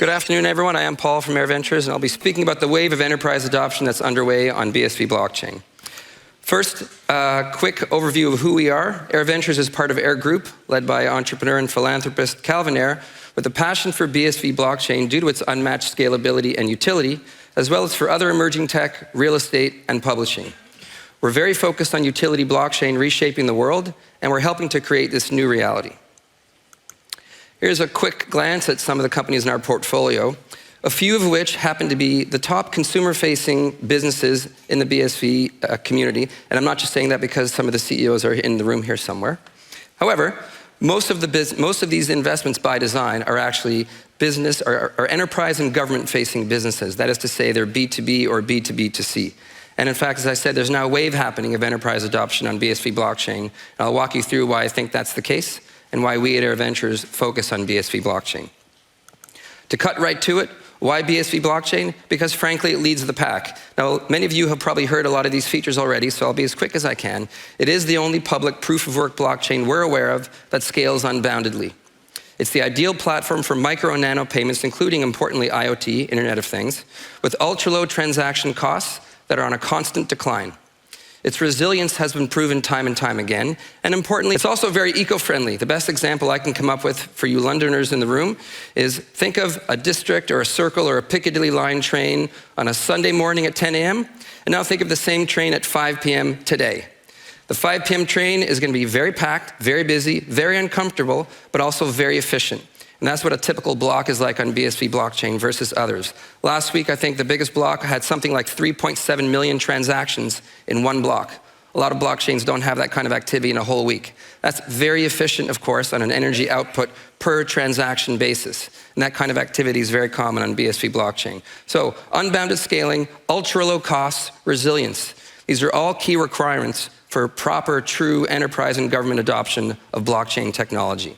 Good afternoon, everyone. I am Paul from Ayre Ventures, and I'll be speaking about the wave of enterprise adoption that's underway on BSV blockchain. First, a quick overview of who we are. Ayre Ventures is part of Ayre Group, led by entrepreneur and philanthropist Calvin Ayre, with a passion for BSV blockchain due to its unmatched scalability and utility, as well as for other emerging tech, real estate, and publishing. We're very focused on utility blockchain reshaping the world, and we're helping to create this new reality. Here's a quick glance at some of the companies in our portfolio, a few of which happen to be the top consumer-facing businesses in the BSV community. And I'm not just saying that because some of the CEOs are in the room here somewhere. However, most of these investments by design are actually business or enterprise and government-facing businesses. That is to say, they're B2B or B2B2C. And in fact, as I said, there's now a wave happening of enterprise adoption on BSV blockchain. And I'll walk you through why I think that's the case and why we at Ayre Ventures focus on BSV blockchain. To cut right to it, why BSV blockchain? Because frankly, it leads the pack. Now, many of you have probably heard a lot of these features already, so I'll be as quick as I can. It is the only public proof-of-work blockchain we're aware of that scales unboundedly. It's the ideal platform for micro and nano payments, including, importantly, IoT, Internet of Things, with ultra-low transaction costs that are on a constant decline. Its resilience has been proven time and time again, and importantly, it's also very eco-friendly. The best example I can come up with for you Londoners in the room is think of a district or a circle or a Piccadilly line train on a Sunday morning at 10 a.m., and now think of the same train at 5 p.m. today. The 5 p.m. train is going to be very packed, very busy, very uncomfortable, but also very efficient. And that's what a typical block is like on BSV blockchain versus others. Last week, I think the biggest block had something like 3.7 million transactions in one block. A lot of blockchains don't have that kind of activity in a whole week. That's very efficient, of course, on an energy output per transaction basis. And that kind of activity is very common on BSV blockchain. So unbounded scaling, ultra low costs, resilience. These are all key requirements for proper, true enterprise and government adoption of blockchain technology.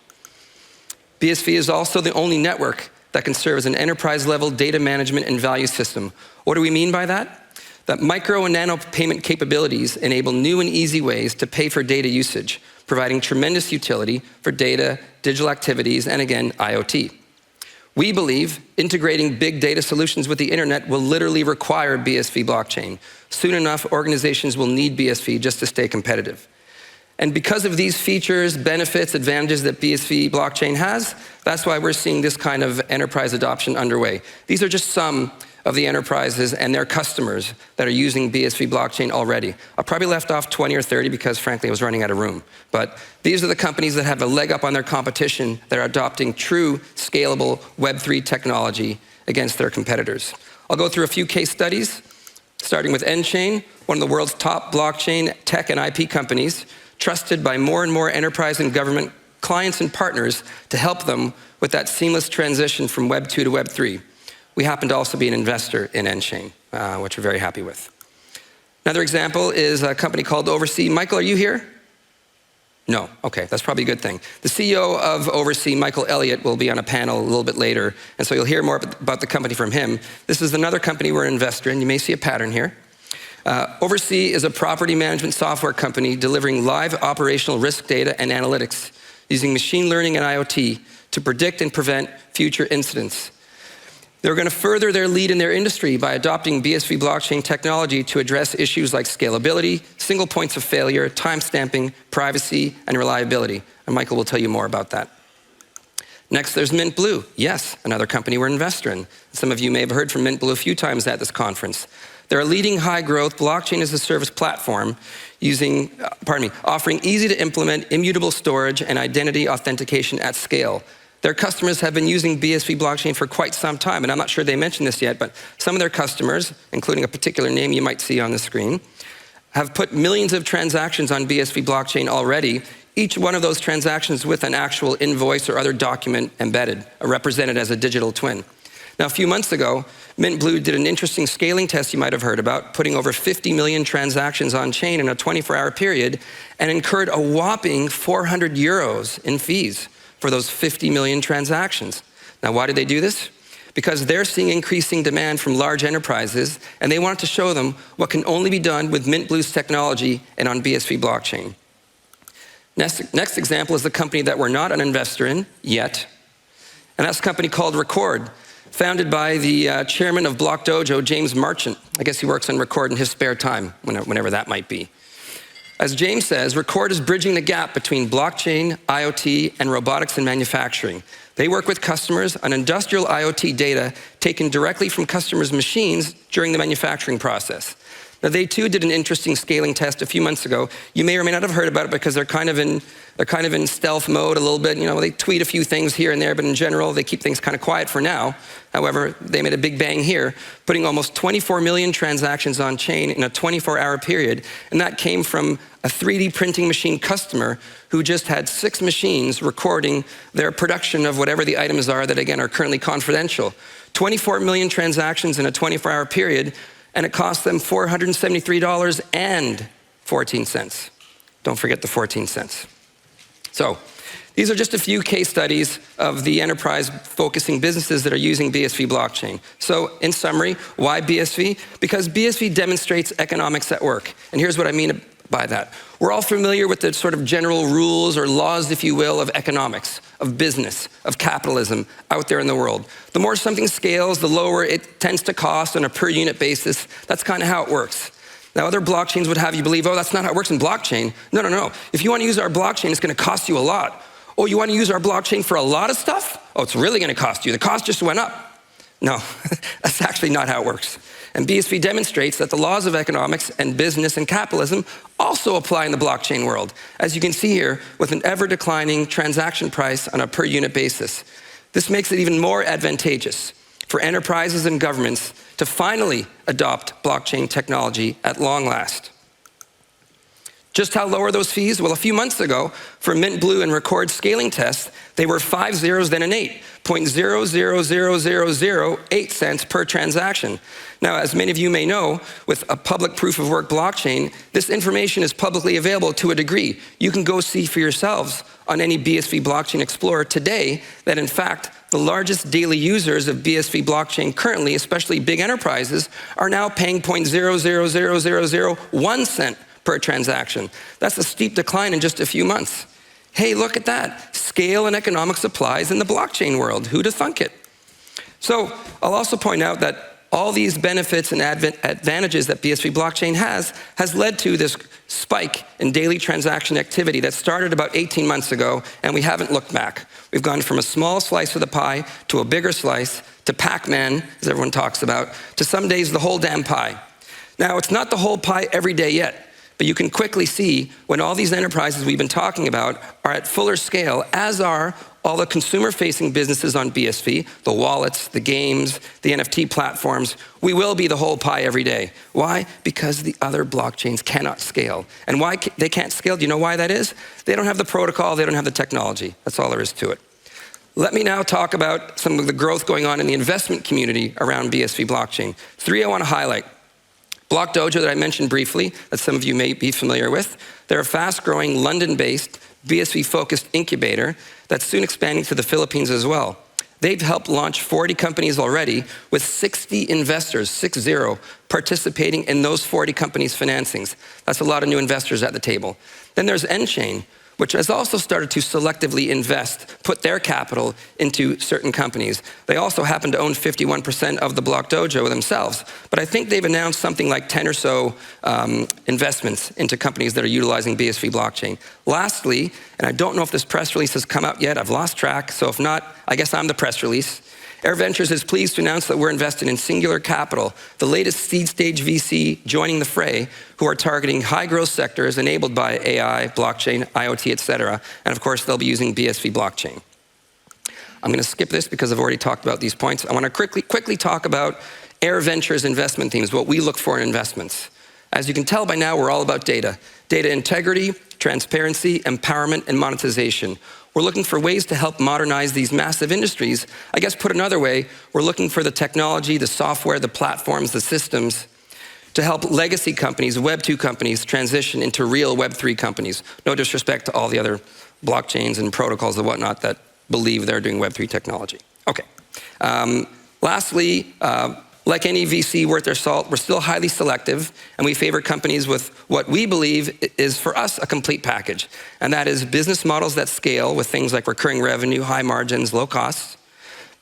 BSV is also the only network that can serve as an enterprise-level data management and value system. What do we mean by that? That micro and nano payment capabilities enable new and easy ways to pay for data usage, providing tremendous utility for data, digital activities, and again, IoT. We believe integrating big data solutions with the internet will literally require BSV blockchain. Soon enough, organizations will need BSV just to stay competitive. And because of these features, benefits, advantages that BSV blockchain has, that's why we're seeing this kind of enterprise adoption underway. These are just some of the enterprises and their customers that are using BSV blockchain already. I probably left off 20 or 30 because frankly I was running out of room. But these are the companies that have a leg up on their competition that are adopting true scalable Web3 technology against their competitors. I'll go through a few case studies, starting with nChain, one of the world's top blockchain tech and IP companies, trusted by more and more enterprise and government clients and partners to help them with that seamless transition from Web 2 to Web 3. We happen to also be an investor in nChain, which we're very happy with. Another example is a company called Oversea. Michael, are you here? No, okay, that's probably a good thing. The CEO of Oversea, Michael Elliott, will be on a panel a little bit later, and so you'll hear more about the company from him. This is another company we're an investor in. You may see a pattern here. Oversea is a property management software company delivering live operational risk data and analytics using machine learning and IoT to predict and prevent future incidents. They're going to further their lead in their industry by adopting BSV blockchain technology to address issues like scalability, single points of failure, timestamping, privacy, and reliability. And Michael will tell you more about that. Next, there's mintBlue. Yes, another company we're an investor in. Some of you may have heard from mintBlue a few times at this conference. They're a leading high-growth blockchain-as-a-service platform offering easy-to-implement immutable storage and identity authentication at scale. Their customers have been using BSV blockchain for quite some time, and I'm not sure they mentioned this yet, but some of their customers, including a particular name you might see on the screen, have put millions of transactions on BSV blockchain already, each one of those transactions with an actual invoice or other document embedded, or represented as a digital twin. Now, a few months ago, mintBlue did an interesting scaling test you might have heard about, putting over 50 million transactions on chain in a 24-hour period and incurred a whopping 400 euros in fees for those 50 million transactions. Now, why did they do this? Because they're seeing increasing demand from large enterprises, and they wanted to show them what can only be done with mintBlue's technology and on BSV blockchain. Next example is the company that we're not an investor in yet, and that's a company called Rekord. founded by the chairman of Block Dojo, James Marchant. I guess he works on Rekord in his spare time, whenever that might be. As James says, Rekord is bridging the gap between blockchain, IoT, and robotics and manufacturing. They work with customers on industrial IoT data taken directly from customers' machines during the manufacturing process. Now, they too did an interesting scaling test a few months ago. You may or may not have heard about it because they're kind of in stealth mode a little bit. You know, they tweet a few things here and there, but in general, they keep things kind of quiet for now. However, they made a big bang here, putting almost 24 million transactions on chain in a 24-hour period, and that came from a 3D printing machine customer who just had 6 machines recording their production of whatever the items are that, again, are currently confidential. 24 million transactions in a 24-hour period, and it cost them $473.14. Don't forget the 14 cents. So these are just a few case studies of the enterprise-focusing businesses that are using BSV blockchain. So in summary, why BSV? Because BSV demonstrates economics at work. And here's what I mean by that. We're all familiar with the sort of general rules or laws, if you will, of economics, of business, of capitalism out there in the world. The more something scales, the lower it tends to cost on a per unit basis. That's kind of how it works. Now, other blockchains would have you believe, oh, that's not how it works in blockchain. No. If you want to use our blockchain, it's going to cost you a lot. Oh, you want to use our blockchain for a lot of stuff? Oh, it's really going to cost you. The cost just went up. No, that's actually not how it works. And BSV demonstrates that the laws of economics and business and capitalism also apply in the blockchain world, as you can see here, with an ever-declining transaction price on a per unit basis. This makes it even more advantageous for enterprises and governments to finally adopt blockchain technology at long last. Just how low are those fees? Well, a few months ago, for mintBlue and Rekord scaling tests, they were 5 zeros, then an 8, 0.000008 cents per transaction. Now, as many of you may know, with a public proof of work blockchain, this information is publicly available to a degree. You can go see for yourselves on any BSV blockchain explorer today that, in fact, the largest daily users of BSV blockchain currently, especially big enterprises, are now paying 0.000001 cent per transaction. That's a steep decline in just a few months. Hey, look at that. Scale and economics applies in the blockchain world. Who'd have thunk it? So I'll also point out that all these benefits and advantages that BSV blockchain has led to this spike in daily transaction activity that started about 18 months ago, and we haven't looked back. We've gone from a small slice of the pie to a bigger slice to Pac-Man, as everyone talks about, to some days the whole damn pie. Now, it's not the whole pie every day yet, but you can quickly see when all these enterprises we've been talking about are at fuller scale, as are all the consumer-facing businesses on BSV, the wallets, the games, the NFT platforms. We will be the whole pie every day. Why? Because the other blockchains cannot scale. And why they can't scale, do you know why that is? They don't have the protocol, they don't have the technology. That's all there is to it. Let me now talk about some of the growth going on in the investment community around BSV blockchain. 3 I want to highlight. Block Dojo that I mentioned briefly, that some of you may be familiar with. They're a fast-growing, London-based, BSV-focused incubator that's soon expanding to the Philippines as well. They've helped launch 40 companies already with 60 investors, 60, participating in those 40 companies' financings. That's a lot of new investors at the table. Then there's nChain, which has also started to selectively invest, put their capital into certain companies. They also happen to own 51% of the Block Dojo themselves, but I think they've announced something like 10 or so investments into companies that are utilizing BSV blockchain. Lastly, and I don't know if this press release has come out yet, I've lost track, so if not, I guess I'm the press release. Ayre Ventures is pleased to announce that we're invested in Singular Capital, the latest seed stage VC joining the fray, who are targeting high growth sectors enabled by AI, blockchain, IoT, et cetera. And of course, they'll be using BSV blockchain. I'm gonna skip this because I've already talked about these points. I wanna quickly talk about Ayre Ventures investment themes, what we look for in investments. As you can tell by now, we're all about data. Data integrity, transparency, empowerment, and monetization. We're looking for ways to help modernize these massive industries. I guess put another way, we're looking for the technology, the software, the platforms, the systems to help legacy companies, Web 2 companies, transition into real Web 3 companies. No disrespect to all the other blockchains and protocols and whatnot that believe they're doing Web 3 technology. Okay. Lastly, like any VC worth their salt, we're still highly selective, and we favor companies with what we believe is, for us, a complete package. And that is business models that scale with things like recurring revenue, high margins, low costs,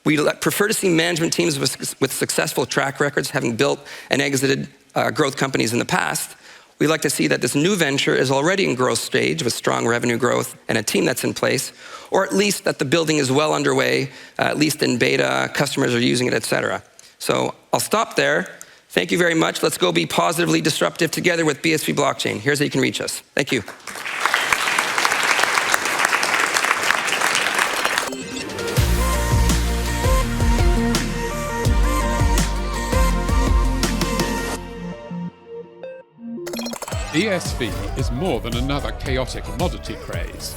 We prefer to see management teams with successful track records, having built and exited growth companies in the past. We like to see that this new venture is already in growth stage with strong revenue growth and a team that's in place, or at least that the building is well underway, at least in beta, customers are using it, etc. So I'll stop there. Thank you very much. Let's go be positively disruptive together with BSV Blockchain. Here's how you can reach us. Thank you. BSV is more than another chaotic commodity craze.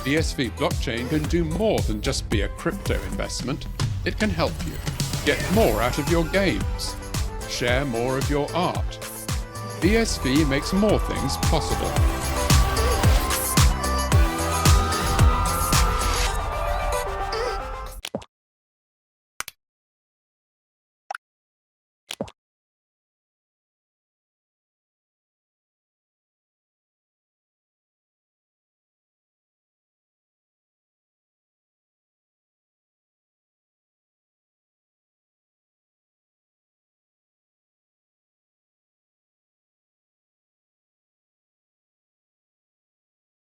BSV Blockchain can do more than just be a crypto investment. It can help you get more out of your games, share more of your art. BSV makes more things possible.